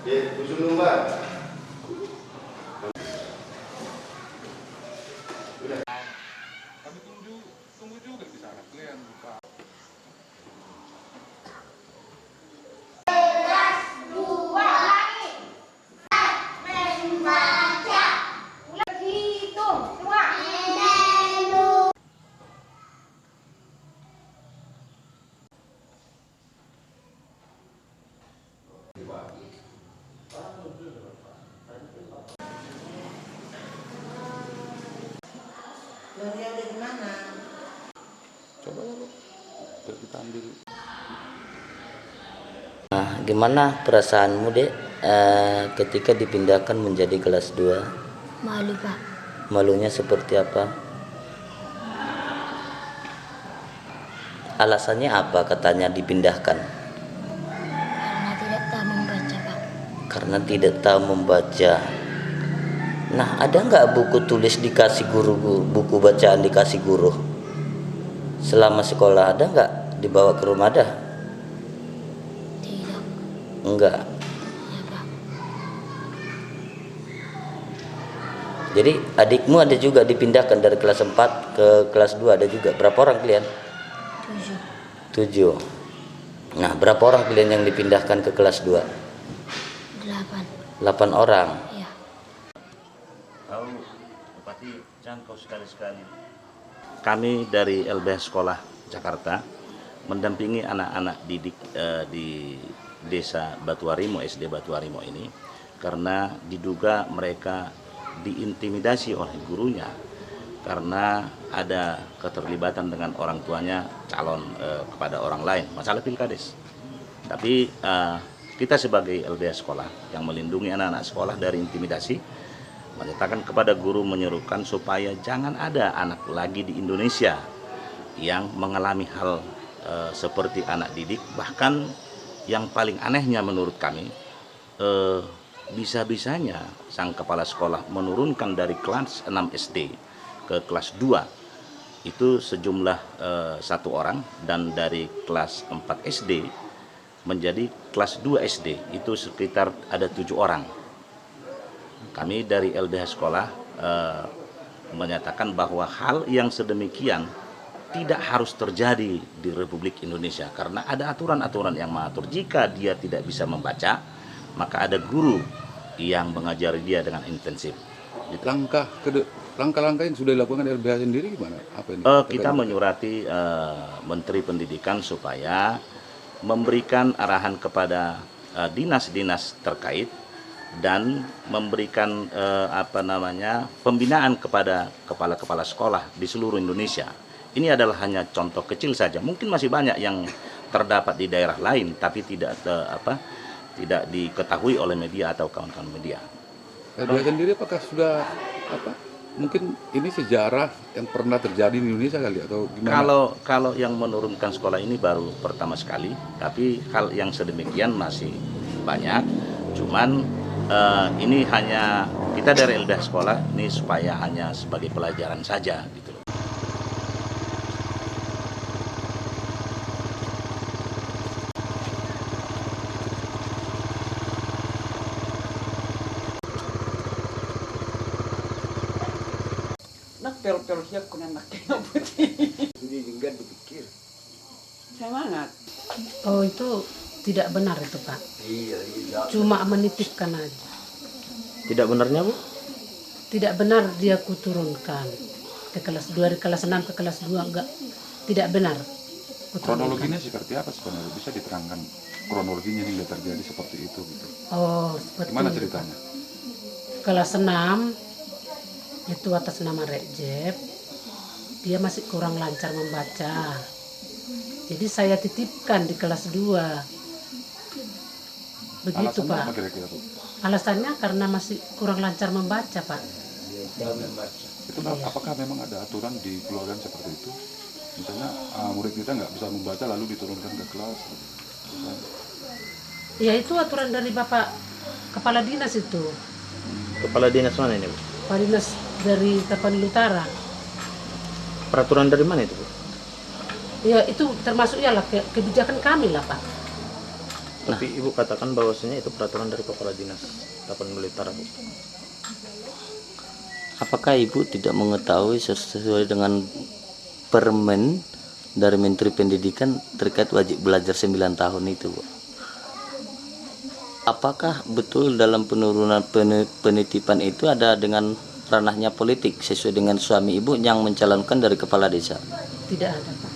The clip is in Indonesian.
Dia usul dulu, Pak. Kami tunggu juga di sana. Kalian buka. Gloria udah di mana? Coba ya, Bu. Biar kita ambil. Nah, gimana perasaanmu, Dek, ketika dipindahkan menjadi kelas 2? Malu, Pak. Malunya seperti apa? Alasannya apa katanya dipindahkan? Karena tidak tahu membaca, Pak. Karena tidak tahu membaca. Nah, ada nggak buku tulis dikasih guru, buku bacaan dikasih guru? Selama sekolah ada nggak? Dibawa ke rumah ada? Tidak. Enggak. Ya, Pak. Jadi adikmu ada juga dipindahkan dari kelas 4 ke kelas 2 ada juga. Berapa orang kalian? 7. 7. Nah, berapa orang kalian yang dipindahkan ke kelas 2? 8. 8 orang. Ya. Tahu Bupati, jangan kau sekali-sekali. Kami dari LBH Sekolah Jakarta mendampingi anak-anak didik di Desa Batuarimo, SD Batuarimo ini karena diduga mereka diintimidasi oleh gurunya karena ada keterlibatan dengan orang tuanya calon kepada orang lain, masalah pilkades. Tapi kita sebagai LBH Sekolah yang melindungi anak-anak sekolah dari intimidasi, menyatakan kepada guru menyerukan supaya jangan ada anak lagi di Indonesia yang mengalami hal seperti anak didik. Bahkan yang paling anehnya menurut kami, bisa-bisanya sang kepala sekolah menurunkan dari kelas 6 SD ke kelas 2 itu sejumlah 1 orang, dan dari kelas 4 SD menjadi kelas 2 SD itu sekitar ada 7 orang. Kami dari LBH Sekolah menyatakan bahwa hal yang sedemikian tidak harus terjadi di Republik Indonesia karena ada aturan-aturan yang mengatur. Jika dia tidak bisa membaca, maka ada guru yang mengajari dia dengan intensif. Langkah-langkah yang sudah dilakukan LBH sendiri gimana? Apa ini? Kita menyurati Menteri Pendidikan supaya memberikan arahan kepada dinas-dinas terkait dan memberikan pembinaan kepada kepala-kepala sekolah di seluruh Indonesia. Ini adalah hanya contoh kecil saja. Mungkin masih banyak yang terdapat di daerah lain tapi tidak diketahui oleh media atau kawan-kawan media. LBH sendiri apakah sudah mungkin ini sejarah yang pernah terjadi di Indonesia kali atau gimana? Kalau yang menurunkan sekolah ini baru pertama sekali, tapi hal yang sedemikian masih banyak. Cuman ini hanya kita dari LBH Sekolah ini supaya hanya sebagai pelajaran saja gitu loh. Nak pel-pel siap kena nak kena putih. Ini juga dipikir. Semangat. Oh, itu tidak benar itu, Pak. Iya. Cuma menitipkan aja. Tidak benarnya, Bu? Tidak benar dia kuturunkan ke kelas 2 dari kelas 6 ke kelas 2 enggak. Tidak benar. Kronologinya seperti apa sebenarnya? Bisa diterangkan kronologinya hingga terjadi seperti itu gitu. Oh, seperti Gimana itu, ceritanya? Pak. Kelas 6 itu atas nama Recep. Dia masih kurang lancar membaca. Jadi saya titipkan di kelas 2. Begitu, Alasannya Pak. apa kira-kira, Bu? Alasannya karena masih kurang lancar membaca, Pak. Itu apakah memang ada aturan di keluarga seperti itu? Misalnya murid kita nggak bisa membaca lalu diturunkan ke kelas. Misalnya. Ya, itu aturan dari Bapak Kepala Dinas itu. Kepala dinas mana ini, Bu? Kepala Dinas dari Tapanuli Utara. Peraturan dari mana itu, Bu? Ya, itu termasuk ya lah kebijakan kami lah, Pak. Tapi Ibu katakan bahwasanya itu peraturan dari Kepala Dinas Tapan Blitar, Bu. Apakah Ibu tidak mengetahui sesuai dengan permen dari Menteri Pendidikan terkait wajib belajar 9 tahun itu, Bu? Apakah betul dalam penurunan penitipan itu ada dengan ranahnya politik sesuai dengan suami Ibu yang mencalonkan dari kepala desa? Tidak ada, Pak.